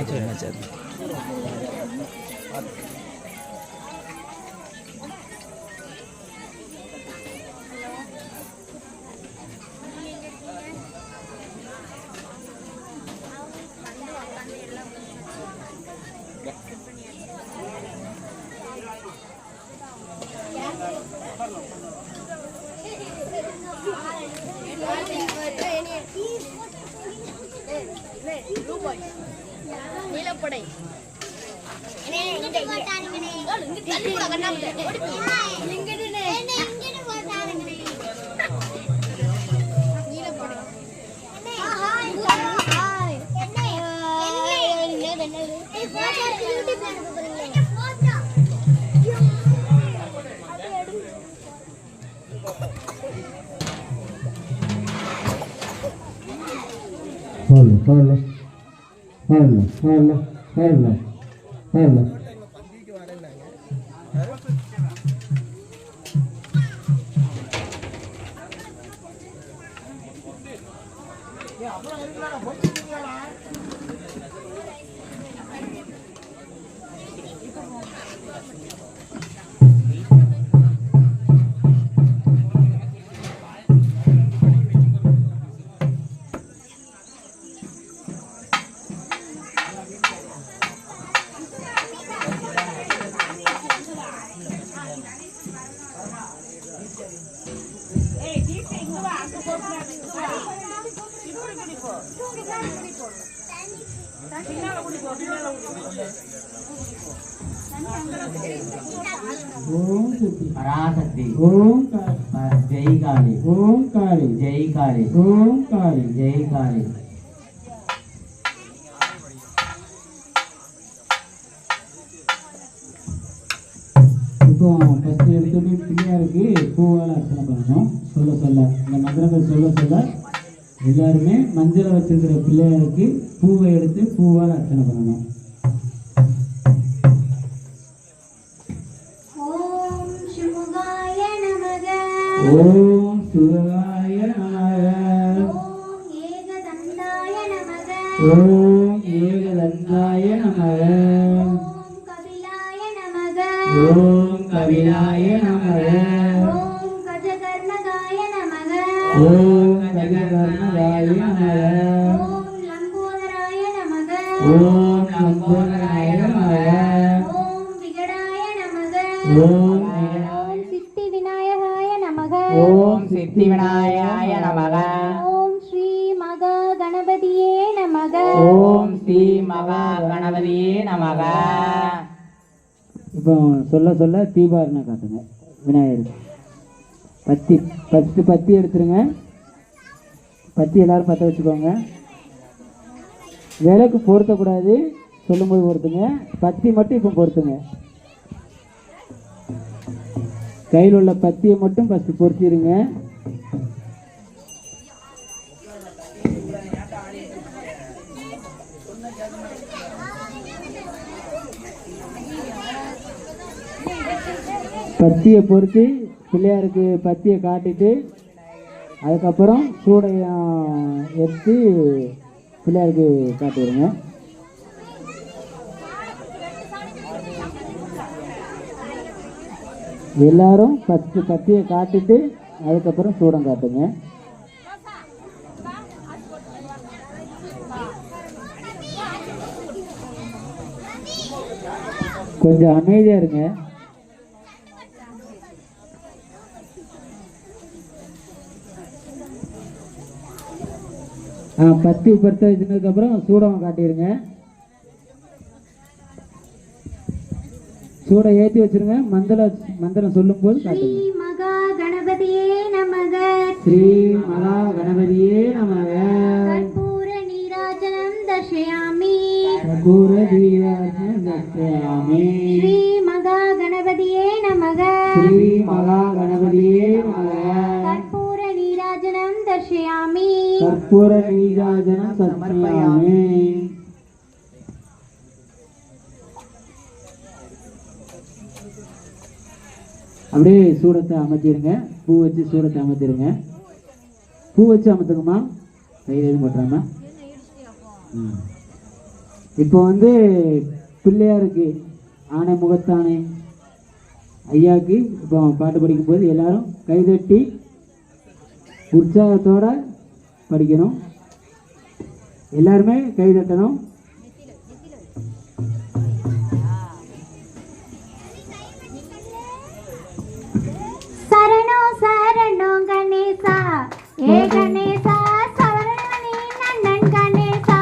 சரிண்ணா சரி. நீலப்படை Hola. पराशक्ति ओम जय काली ओम काली जय काली ओम काली जय काली இப்போ ஃபர்ஸ்ட் எடுத்தோடனே பிள்ளையாருக்கு பூவால் அர்ச்சனை பண்ணணும். சொல்ல இந்த மந்திரங்கள் சொல்ல எல்லாருமே மஞ்சளை வச்சிருக்கிற பிள்ளையாருக்கு பூவை எடுத்து பூவால் அர்ச்சனை பண்ணணும். ஓம் சிவாய நமக ஓம் சிவாய நமக ஓம் ஏகதந்தாய நமக ஓம் ஏகதந்தாய நமக ஓம் கபிலாய நமக ஓம் கபிலாய நமக ஓம் ஓம் கஜகர்ணகாய நமக. ஓம் லம்போதராய நமக. ஓம் லம்போதராய நமக. ஓம் விகடாய நமக. ஓம் ஓம் சித்தி விநாயகாய நமக. ஓம் சித்தி விநாயகாய நமக. ஓம் ஸ்ரீ மகா கணபதியே நமக. ஓம் ஸ்ரீ மகா கணபதியே நமக. இப்போ சொல்ல சொல்ல தீபாரணை காட்டுங்க விநாயகருக்கு. பத்தி ஃபஸ்ட்டு பத்தி எடுத்துருங்க. பத்தி எல்லாரும் பற்ற வச்சுக்கோங்க. விளக்கு பொருத்தக்கூடாது, சொல்லும்போது பொருத்துங்க. பத்தி மட்டும் இப்போ பொருத்துங்க. கையில் உள்ள பத்தியை மட்டும் ஃபஸ்ட்டு பொருத்திடுங்க. பத்தியை பொருத்தி பிள்ளையாருக்கு பத்தியை காட்டிட்டு அதுக்கப்புறம் சூடையும் எடுத்து பிள்ளையாருக்கு காட்டிடுங்க. எல்லாரும் ஃபஸ்ட்டு பத்தியை காட்டிட்டு அதுக்கப்புறம் சூடம் காட்டுங்க. கொஞ்சம் அமைதியாக இருங்க. பத்தி பற்ற வச்சதுக்கப்புறம் சூடம் காட்டிடுங்க. சூடை ஏற்றி வச்சிருங்க. மந்திரம் சொல்லும்போது ஸ்ரீ காட்டுங்க. மகா கணபதியே நமக. ஸ்ரீ மகா கணபதியே நமக. கற்பூர நீராஜனம் தர்ஷயாமி. கற்பூர நீராஜனம் தர்ஷயாமி. ஸ்ரீ மகா கணபதியே நமக. ஸ்ரீ மகா கணபதியே நமக. கற்பூர நீராஜனம் தர்ஷயாமி. கற்பூர நீராஜனம் தர்ஷயாமி. அப்படியே சூடத்தை அமர்த்திடுங்க. பூ வச்சு சூடத்தை அமர்த்திடுங்க. பூ வச்சு அமர்த்துங்கம்மா, கையில் எதுவும் போட்டுறாம. இப்போ பிள்ளையாருக்கு ஆணை முகத்தானே ஐயாவுக்கு இப்போ பாட்டு படிக்கும் போது எல்லாரும் கைதட்டி உற்சாகத்தோட படிக்கணும். எல்லாருமே கைதட்டணும். சரணோ சரணோ கணேசா ஏ கணேசா சரணி நன்னன் கணேசா.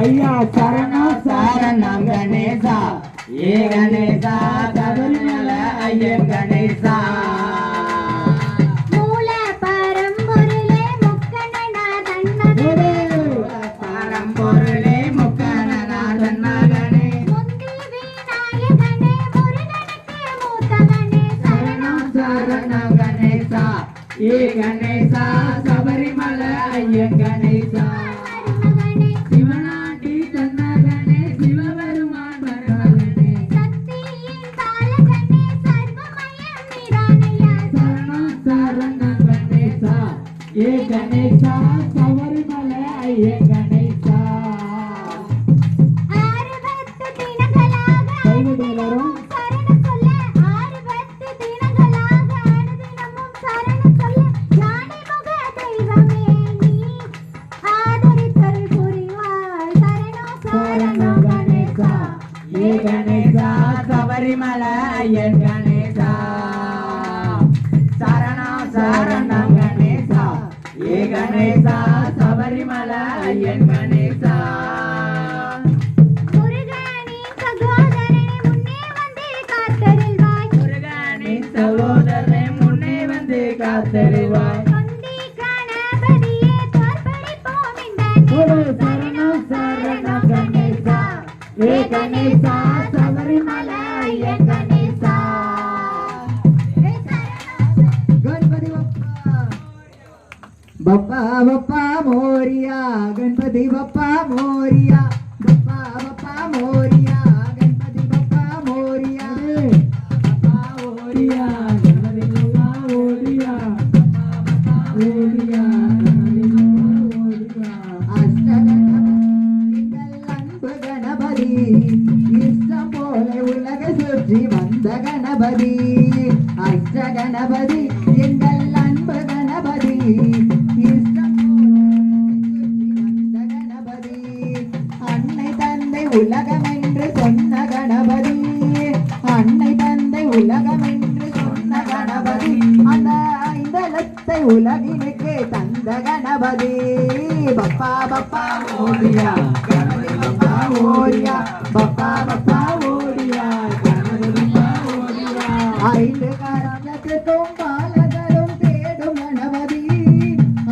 ஐயா சரணோ சரணம் கணேசா ஏ கணேசா சபரிமலை ஐயன் கணேசா. மூல பரம்பொருளே முக்கணநாதன் மகனே. பரம்பொருளே முக்கணநாதன் மகனே. முந்தி விநாயகனே முருகனுக்கு மூத்தவனே. சரணோ சரணம் கணேசா ஏ கணேசா சபரிமலை ஐயன் கணேசா. மகனே சிவனாட்டி தன்னகனே சிவபெருமான் மருமகனே. சக்தியின் பாலகனே சர்வமயம் நிரானையா. சரணம் சரணம் கணேசா ஏ கணேசா சபரிமலை ஐயன் கணேசா. 60 தினங்களாக கைதட்டி எல்லாரும். சரணம் சொல்ல 60 தினங்களாக அனுதினமும் சரணம் சொல்ல யானை முக தெய்வமே நீ ஆதரித்தல் புரிவாய். சரணோ சரணோ கணேசா ஏ கணேசா சபரிமலை ஐயன் கணேசா. சரணம் சரணம் கணேசா ஏ கணேசா சபரிமலை ஐயன் கணேசா. முருகனின் சகோதரனே முன்னே வந்து காத்தருள்வாய். முருகனின் சகோதரனே முன்னே வந்து காத்தருள்வாய். கொண்டி கணபதியே தோற்பளிப்போம் இந்த சரணம் சரணம் கணேசா ஏ கணேசா சபரிமலை ஐயன் கணேசா. गणपति बप्पा बप्पा मोरिया गणपति बप्पा मोरिया बप्पा बप्पा मोरिया गणपति बप्पा मोरिया बप्पा ओरिया गणपति बप्पा ओरिया बप्पा ओरिया गणपति बप्पा ओरिया. அன்பு கணபதி இஷ்டம் போல உலக சுற்றி வந்த கணபதி அஷ்ட கணபதி எங்கள் அன்பு கணபதி வரத்தை உலகினுக்கு தந்த கணபதி பப்பா பப்பா மோரியா கணபதி பப்பா மோரியா பப்பா பப்பா மோரியா கணபதி பப்பா மோரியா ஐந்து கரங்களுக்கும் பாலகரும் தேடும் கணபதி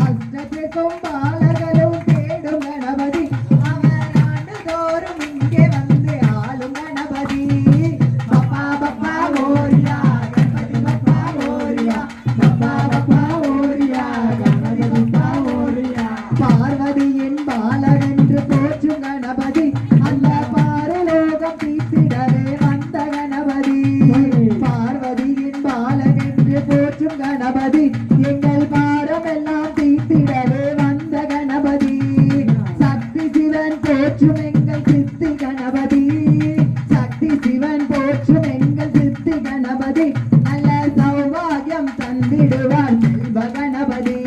அஷ்டத்துக்கும் பாலகரும் தேடும் கணபதி அவர் ஆண்டுதோறும் இங்கே வந்து ஆளும் கணபதி பப்பா பப்பா மோரியா கணபதி பப்பா மோரியா பப்பா பப்பா மோரியா கணபதி பப்பா மோரியா பார்வதியின் பாலன் என்று போற்றும் கணபதி அந்த பாரலோகம் தீர்த்திடவே வந்த கணபதி பார்வதியின் பாலன் என்று போற்றும் கணபதி எங்கள் பாரம் எல்லாம் தீர்த்திடவே வந்த கணபதி சக்தி சிவன் போற்றும் எங்கள் சித்தி கணபதி சக்தி சிவன் போற்றும் எங்கள் சித்தி கணபதி நல்ல சௌபாகியம் தந்திடுவார் செல்வ கணபதி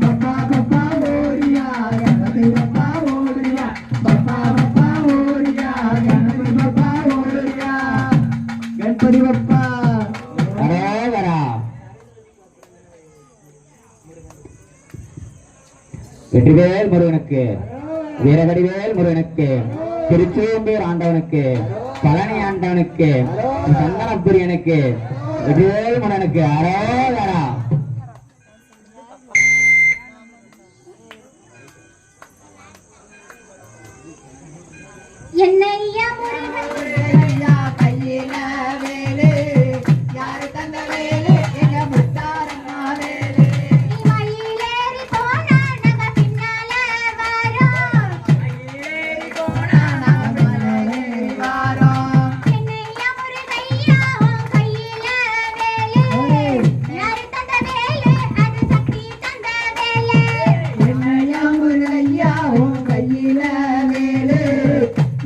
பப்பா பப்பா மோரியா கணபதி பப்பா மோரியா பப்பா பப்பா மோரியா கணபதி பப்பா மோரியா கணபதி பப்பா அரோகரா. வெற்றிவேல் முருகனுக்கு, வீரவடிவேல் முருகனுக்கு, திருச்செந்தூர் ஆண்டவனுக்கு, பழனி ஆண்டவனுக்கு, சந்தனப்பிரியனுக்கு, வெற்றிவேல் முருகனுக்கு அரோகரா. என்னையா முருகன் ஐயா கையில வேலு யாரு தந்த வேலு எங்க முத்தாரம்மா வேலு நீ மயிலேறி போனா நாங்க பின்னால வரோம் ஏறி போனா நாங்க மலரே வாரோம் என்னையா முருகையா உன் கையில வேலு யாரு தந்த வேலு அது சக்தி தந்த வேலு என்னையா முருகையா உன் கையில வேலு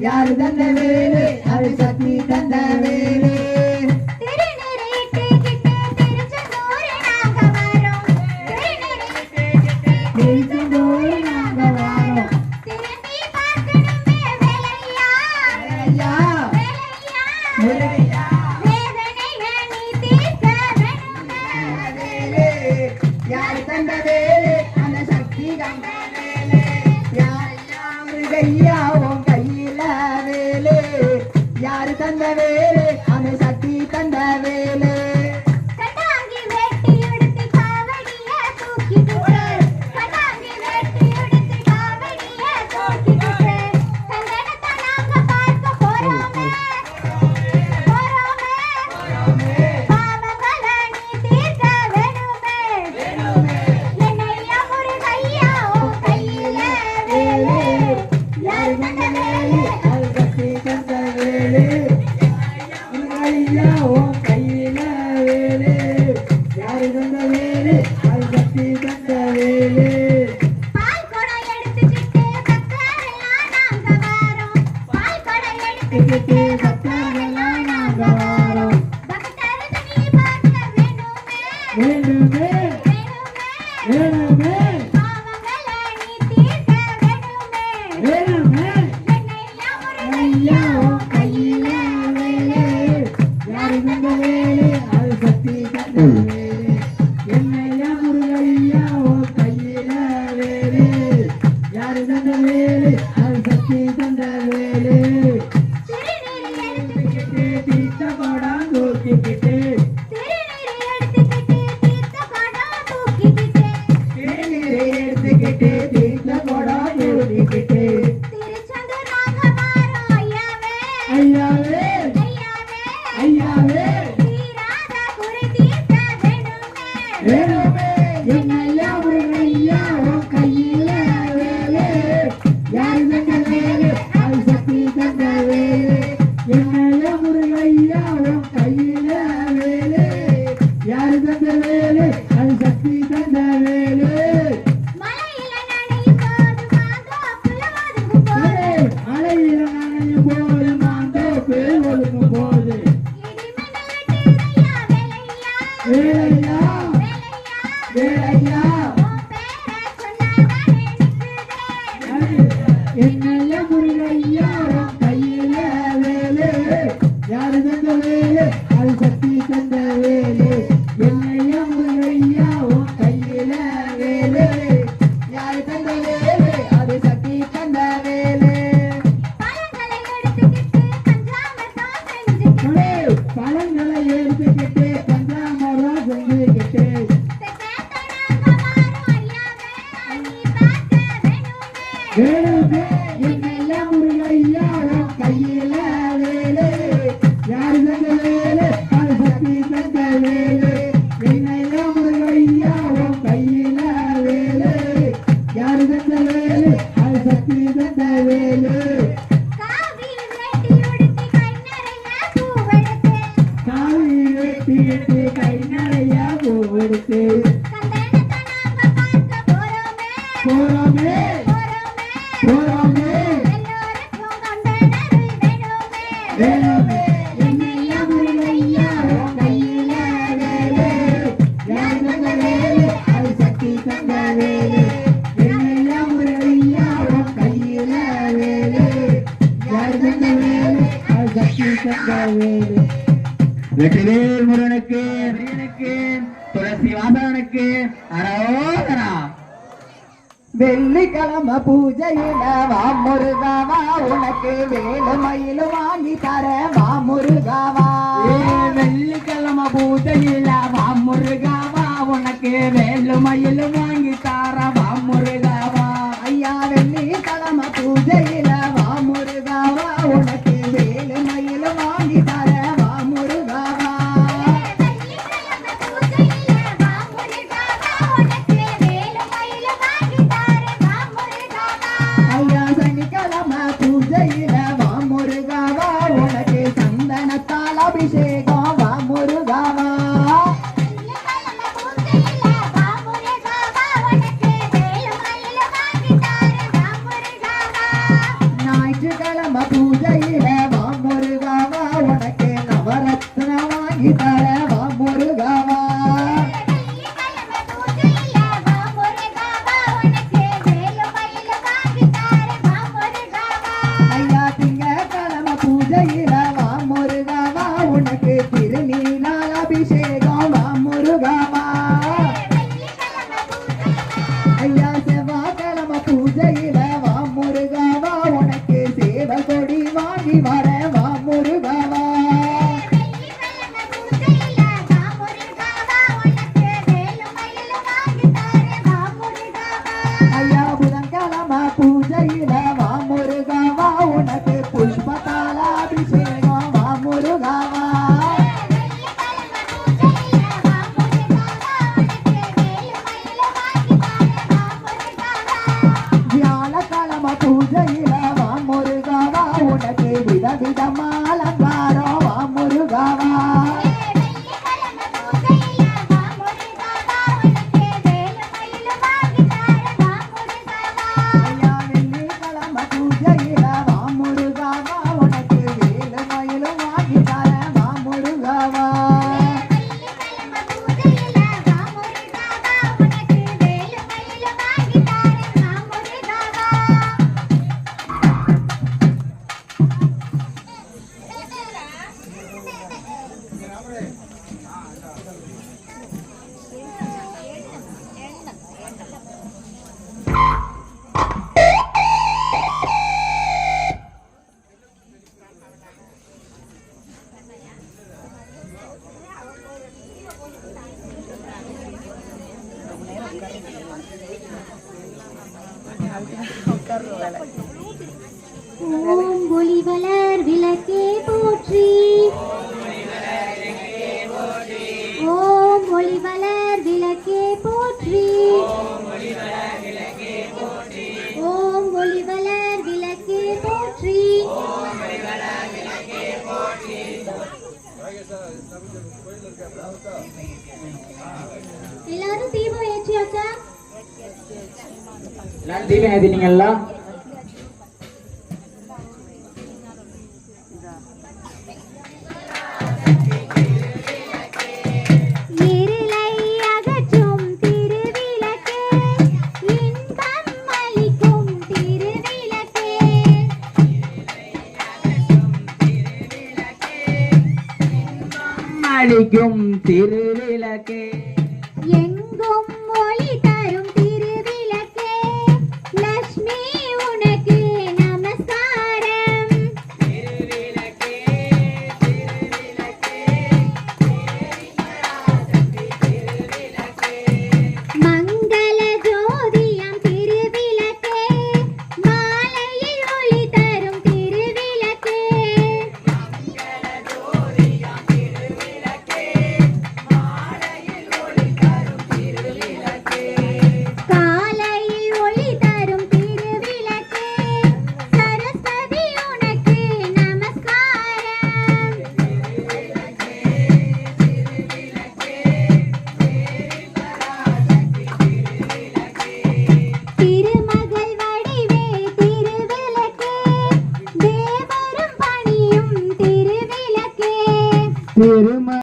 யாரு தந்த வேலு அது சக்தி தந்த வேலு திருநீரிட்டு கிட்டு திருச்செந்தூர் நாங்க வரோம் திருநீரிட்டு கிட்டு திருச்செந்தூர் நாங்க வாரோம் திரும்பி பார்க்கணுமே வேலையா ஐயா வேலையா முருகையா வேதனையை நீ தீர்க்க வேணுமே வேலு யாரு தந்த வேலு அந்த சக்தி தந்த வேலு யாரையா முருகையா உன் கையில வேலு யாரு தந்த வேலு அந்த சக்தி தந்த வேலு கண்டாங்கி வேட்டி உடுத்தி காவடிய தூக்கிட்டு கண்டாங்கி வேட்டி உடுத்தி காவடிய தூக்கிட்டு கங்கணத்தை நாங்க பார்க்க போறோமே பாவங்களை நீ தீர்க்க வேணுமே என்னையா முருகையா உன் கையில வேலு யாரு தந்த வேலு அது சக்தி தந்த வேலு முருகையா உன் கையில வேலு யாரு தந்த வேலு அது சக்தி தந்த வேலு பால் குடம் எடுத்துக்கிட்டு பக்தரெல்லாம் நாங்க வரோம் பால் குடம் எடுத்துக்கிட்டு பக்தரெல்லாம் நாங்க வரோம் பக்தருக்கு நீ பார்க்க வேணுமே வேண்டுமே வேணுமே பாவங்களை நீ தீர்க்க வேணுமே வேணுமே என்னையா ஐயா முருகையா உன் கையில வேலு யாரு தந்த வேலு அது சக்தி தந்த வேலு என்னையா முருகையா உன் கையில வேலு யாரு தந்த வேலு அது சக்தி தந்த வேலு திருநீர் எடுத்துக்கிட்டு தீர்த்த படம் தூக்கிக்கிட்டு திருநீர் எடுத்துக்கிட்டு தீர்த்த குடம் தூக்கிக்கிட்டு தேநீரை எடுத்துக்கிட்டு தீர்த்த படம் தூக்கிக்கிட்டு திருச்செந்தூர் நாங்க வரோம் ஐயாவே ஐயாவே ஐயாவே ஐயாவே தீராத குறை தீர்க்க வேணுமே வேணுமே என்னையா முருகையா உன் கையில வேலு யாரு தந்த வேலு அது சக்தி தந்த வேலு என்னையா முருகையா உன் கையில வேலு யாரு தந்த வேலு அது சக்தி தந்த வேலு மலையில நனையும் போது மாந்தோப்புல ஒதுங்கும் போது அலையில நனையும் போது மாந்தோப்பு ஒழுங்கும் போது இடிமின்னல் வெட்டுதையா வேலையா வேலையா வேலையா வேலையா உன் பேரை சொன்னாதானே நிக்குதே என்னையா முருகையா உன் கையில வேலு யாரு தந்த வேலு அது சக்தி தந்த வேலு என்னையா முருகையா உன் கையில வேலுவே என்னையா முருகையா உன் கையில வேலு யாரு தந்த வேலு அது சக்தி தந்த வேலு என்னையா முருகையா உன் கையில வேலு யாரு தந்த வேலு அது சக்தி தந்த வேலு காவி வேட்டி உடுத்தி கை நிறைய பூவெடுத்து காவி வெட்டி கை நிறைய பூவெடுத்து கந்தனத்தை நாம பார்க்க போறோமே போறோமே போறோமே எல்லோருக்கும் கந்தனருள் வேணுமே வேலுவே என்னையா முருகையா உன் கையில வேலு யாரு தந்த வேலு அது சக்தி தந்த வேலு என்னையா முருகையா உன் கையில வேலு யாரு தந்த வேலு அது சக்தி தந்த வேலு வெற்றிவேல் முருகனுக்கு துளசி வாசகனுக்கு அரோகரா. வெள்ளிக்கிழமை பூஜையில வா முருகாவா உனக்கு வேலு மயிலு வாங்கி தர வா முருகாவா வெள்ளிக்கிழமை பூஜையில வா முருகாவா உனக்கு வேலு மயிலு வாங்கி தர வா முருகாவா ஐயா வெள்ளிக்கிழமை பூஜையில வா முருகாவா உனக்கு வேலு மயிலு வாங்கி தர வா முருகாவா வெள்ளிக்கிழமை பூஜையில வா முருகாவா உனக்கு வேலு மயிலு வாங்கி தாரே வா முருகாவா ஐயா சனிக்கிழமை பூஜையில வா முருகாவா உனக்கு சந்தனத்தால் அபிஷேகம் வா முருகாவா வெள்ளிக்கிழமை பூஜையில வா முருகாவா உனக்கு வேலு மயிலு வாங்கி தாரே வா முருகாவா ஞாயிற்றுக்கிழமை பூஜையில வா முருகாவா உனக்கு நவரத்ன வாங்கி தர வா முருகாவா வெள்ளிக்கிழமை பூஜையில வா முருகாவா உனக்கு வேலு மயிலு வாங்கி தாரே வா முருகாவா ஐயா திங்கட்கிழமை பூஜையில வா முருகாவா உனக்கு திருநீலால் அபிஷேகம் வா முருகாவா வெள்ளிக்கிழமை பூஜையில ஐயா செவ்வாய்க்கிழமை பூஜையில வா முருகாவா உனக்கு சேவ கொடி வாங்கி வர வா முருகாவா வெள்ளிக்கிழமை பூஜையில வா முருகாவா உனக்கு வேலு மயிலு வாங்கி தாரே வா முருகாவா ஐயா புதன்கிழமை பூஜையில வா முருகாவா உனக்கு புஷ்பத்தால அபிஷேகம் வா முருகாவா வெள்ளிக்கிழமை பூஜையில வா முருகாவா உனக்கு வேலு மயிலு வாங்கி தாரே வா முருகாவா வியாழக்கிழமை பூஜையில வா முருகாவா உனக்கு விதவிதமா அலங்காரம் வா முருகாவா வெள்ளிக்கிழமை பூஜையில வா முருகாவா உனக்கு வேலு மயிலு வாங்கி தாரே வா முருகாவா ஐயா வெள்ளிக்கிழமை பூஜையில வா முருகாவா உனக்கு வேலு மயிலு வாங்கி தர வா முருகாவா வெள்ளிக்கிழமை பூஜையில வா முருகாவா உனக்கு வேலு மயிலு வாங்கி தாரே வா முருகாவா ஓம் ஒளி வளர் விளக்கே போற்றி ஓம் ஒளி வளர் விளக்கே போற்றி ஓம் ஒளி வளர் விளக்கே போற்றி எல்லாரும் தீபம் ஏற்றியாச்சா? எல்லாரும் தீபம் ஏத்திட்டீங்களா? இருளை அகற்றும் திருவிளக்கே, இன்பம் அளிக்கும் திருவிளக்கே. அளிக்கும் திருவிளக்கே எங்கும் ஒளி தரும் திருவிளக்கே, லட்சுமி உனக்கு நமஸ்காரம். மங்கள ஜோதியம் திருவிளக்கே, திரும